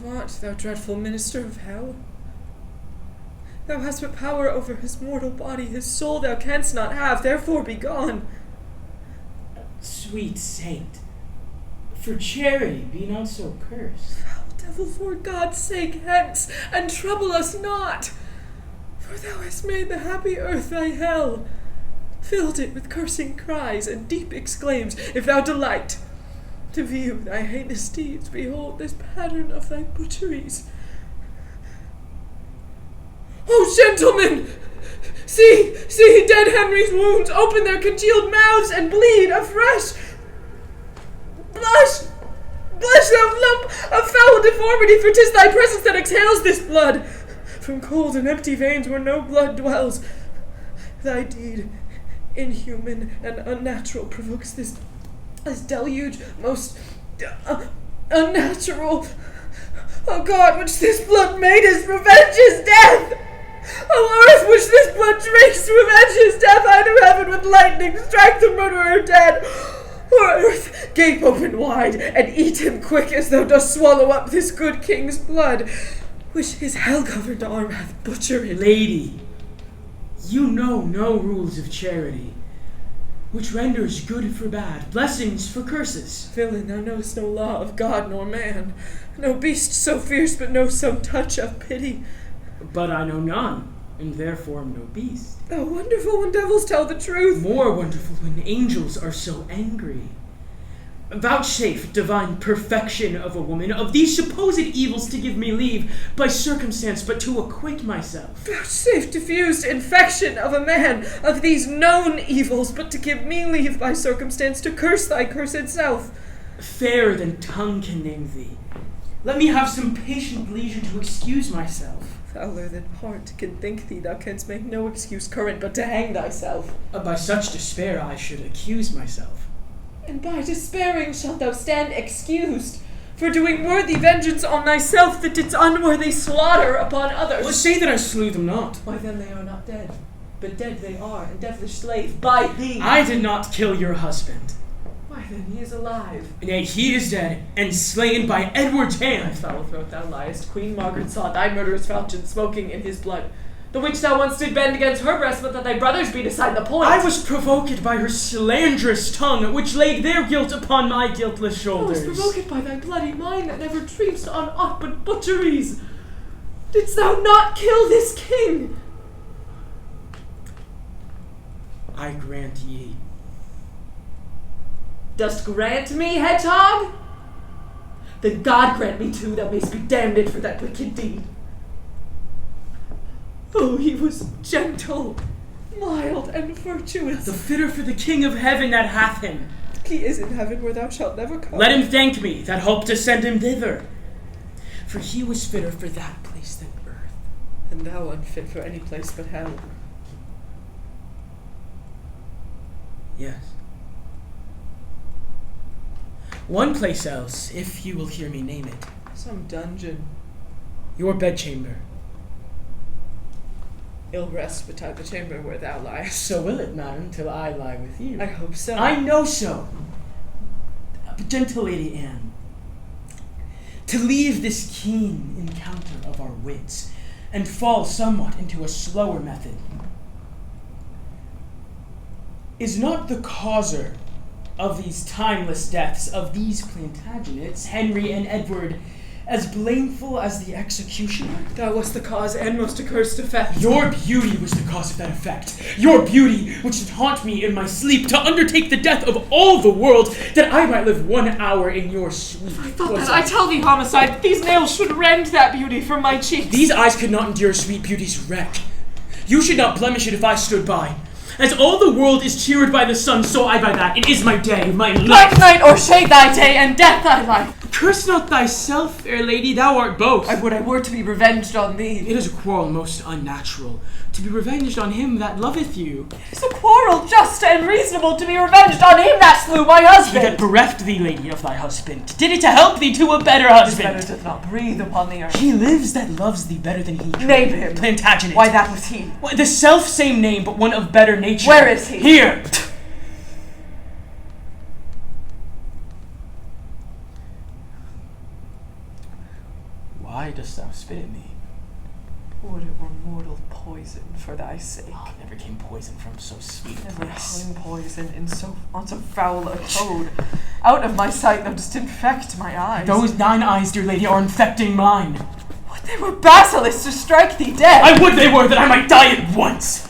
Avaunt, thou dreadful minister of hell. Thou hast but power over his mortal body, his soul thou canst not have, therefore be gone. Sweet saint, for charity be not so cursed. Foul devil, for God's sake, hence, and trouble us not. For thou hast made the happy earth thy hell, filled it with cursing cries, and deep exclaims, if thou delight to view thy heinous deeds, behold this pattern of thy butcheries. Oh, gentlemen! See, dead Henry's wounds open their congealed mouths and bleed afresh. Blush, thou lump of foul deformity, for 'tis thy presence that exhales this blood. From cold and empty veins where no blood dwells, thy deed, inhuman and unnatural, provokes this deluge most unnatural. O God, which this blood made is revenge his death! O earth, which this blood drinks, revenge his death! Out of heaven with lightning strike the murderer dead! O earth, gape open wide, and eat him quick, as thou dost swallow up this good king's blood, which his hell-governed arm hath butchered. Lady, you know no rules of charity, which renders good for bad, blessings for curses. Villain, thou knowest no law of God nor man, no beast so fierce but knows some touch of pity. But I know none, and therefore am no beast. Oh, wonderful when devils tell the truth. More wonderful when angels are so angry. Vouchsafe, divine perfection of a woman, of these supposed evils to give me leave, by circumstance but to acquit myself. Vouchsafe, diffused infection of a man, of these known evils, but to give me leave by circumstance to curse thy cursed self. Fairer than tongue can name thee. Let me have some patient leisure to excuse myself. Fouler than heart can think thee, thou canst make no excuse current but to hang thyself. By such despair I should accuse myself. And by despairing shalt thou stand excused, for doing worthy vengeance on thyself that didst unworthy slaughter upon others. Well, say that I slew them not. Why then they are not dead, but dead they are, and devilish slave by thee. I did not kill your husband. Why then he is alive. Nay, he is dead, and slain by Edward's Thy hand. foul throat thou liest. Queen Margaret saw thy murderous falchion smoking in his blood, the which thou once did bend against her breast, but that thy brothers beat aside the point. I was provoked by her slanderous tongue, which laid their guilt upon my guiltless shoulders. I was provoked by thy bloody mind that never treats on aught but butcheries. Didst thou not kill this king? I grant ye. Dost grant me, hedgehog? Then God grant me too, thou mayst be damned for that wicked deed. Oh, he was gentle, mild, and virtuous. The fitter for the King of heaven that hath him. He is in heaven where thou shalt never come. Let him thank me that hope to send him thither. For he was fitter for that place than earth. And thou unfit for any place but hell. Yes. One place else, if you will hear me name it. Some dungeon. Your bedchamber. Ill rest betide the chamber where thou liest. So will it, madam, till I lie with you. I hope so. I know so. But gentle Lady Anne, to leave this keen encounter of our wits, and fall somewhat into a slower method, is not the causer of these timeless deaths of these Plantagenets, Henry and Edward, as blameful as the executioner? Thou wast the cause and most accursed effect. Your beauty was the cause of that effect. Your beauty, which did haunt me in my sleep to undertake the death of all the world, that I might live 1 hour in your sweet I thought that I tell thee, homicide, these nails should rend that beauty from my cheeks. These eyes could not endure sweet beauty's wreck. You should not blemish it if I stood by. As all the world is cheered by the sun, so I by that. It is my day, my life. Black night or shade thy day, and death thy life. Curse not thyself, fair lady, thou art both. I would I were to be revenged on thee. It is a quarrel most unnatural, to be revenged on him that loveth you. It is a quarrel just and reasonable to be revenged on him that slew my husband. He that bereft thee, lady, of thy husband, did it to help thee to a better husband. His better doth not breathe upon the earth. He lives that loves thee better than he could. Name him. Plantagenet. Why, that was he. Why, the self-same name, but one of better nature. Where is he? Here. dost thou spit at me? Would it were mortal poison for thy sake. Oh, never came poison from so sweet a Never place. hung poison on so foul a toad. Out of my sight thou dost infect my eyes. Those thine eyes, dear lady, are infecting mine. Would they were basilisks to strike thee dead. I would they were, that I might die at once.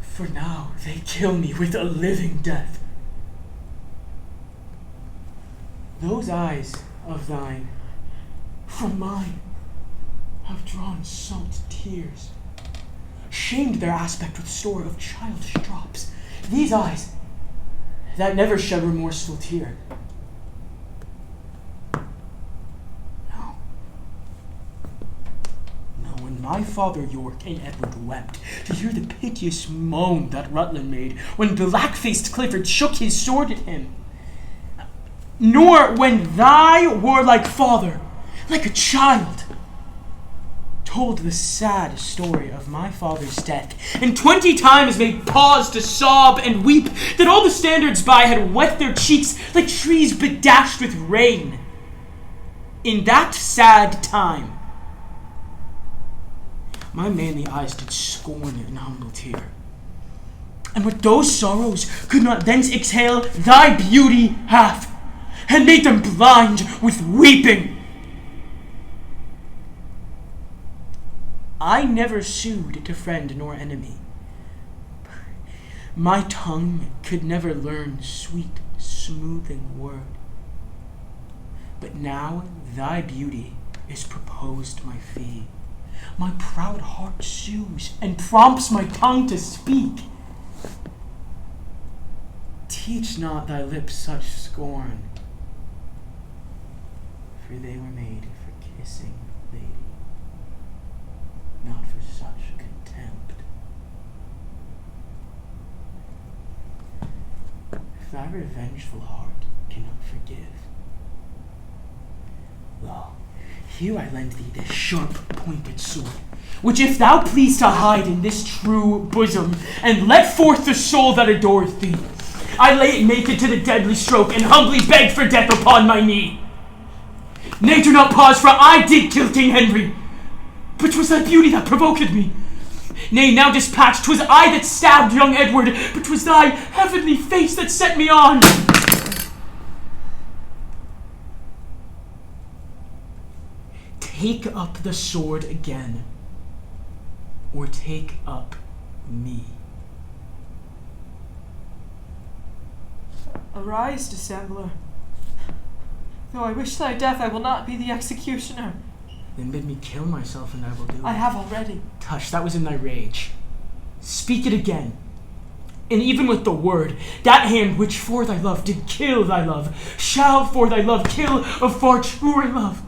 For now they kill me with a living death. Those eyes of thine, from mine, have drawn salt tears, shamed their aspect with store of childish drops. These eyes, that never shed remorseful tear. No, when my father York and Edward wept, to hear the piteous moan that Rutland made, when black-faced Clifford shook his sword at him, nor when thy warlike father, like a child, told the sad story of my father's death, and 20 times made pause to sob and weep, that all the standards by had wet their cheeks like trees bedashed with rain. In that sad time, my manly eyes did scorn an humble tear, and with those sorrows could not thence exhale thy beauty half, and made them blind with weeping. I never sued to friend nor enemy. My tongue could never learn sweet, smoothing word. But now thy beauty is proposed my fee. My proud heart sues and prompts my tongue to speak. Teach not thy lips such scorn, for they were made for kissing, lady, not for such contempt. If thy revengeful heart cannot forgive, well, here I lend thee this sharp-pointed sword, which if thou please to hide in this true bosom, and let forth the soul that adoreth thee, I lay it naked to the deadly stroke, and humbly beg for death upon my knee. Nay, do not pause, for I did kill King Henry, but 'twas thy beauty that provoked me. Nay, now dispatched, 'twas I that stabbed young Edward, but 'twas thy heavenly face that set me on. Take up the sword again, or take up me. Arise, dissembler. Though I wish thy death, I will not be the executioner. Then bid me kill myself, and I will do it. I have already. Tush, that was in thy rage. Speak it again. And even with the word, that hand which for thy love did kill thy love, shall for thy love kill a far truer love.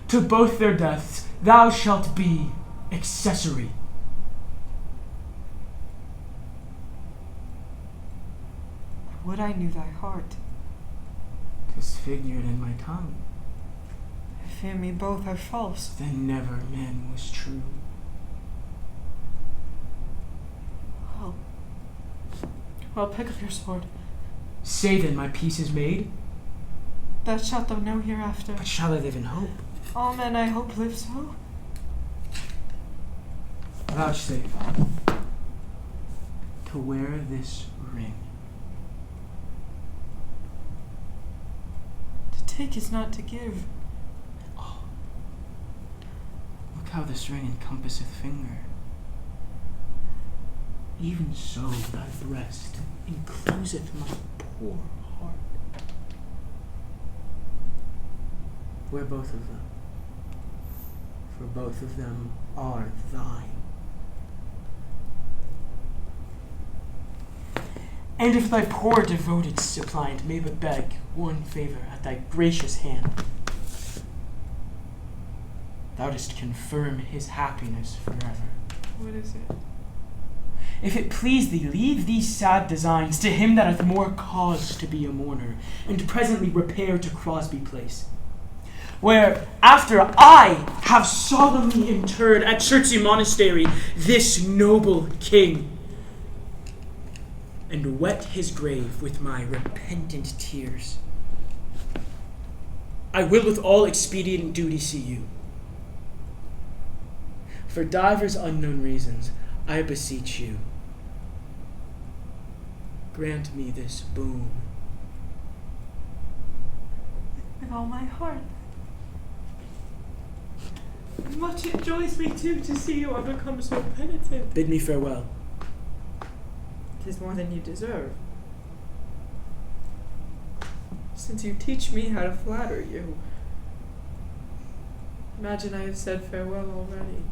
To both their deaths thou shalt be accessory. Would I knew thy heart. 'Tis figured in my tongue. I fear me both are false. Then never man was true. Well, pick up your sword. Say then, my peace is made. That shalt thou know hereafter. But shall I live in hope? All men I hope live so. Vouchsafe to wear this ring. To take is not to give. Oh, look how this ring encompasseth finger. Even so thy breast encloseth my poor heart. Wear both of them, for both of them are thine. And if thy poor devoted suppliant may but beg one favor at thy gracious hand, thou dost confirm his happiness forever. What is it? If it please thee, leave these sad designs to him that hath more cause to be a mourner, and presently repair to Crosby Place, where, after I have solemnly interred at Chertsey Monastery this noble king, and wet his grave with my repentant tears, I will with all expedient duty see you. For divers unknown reasons, I beseech you, grant me this boon. With all my heart. Much it joys me too to see you are become so penitent. Bid me farewell. 'Tis more than you deserve. Since you teach me how to flatter you. Imagine I have said farewell already.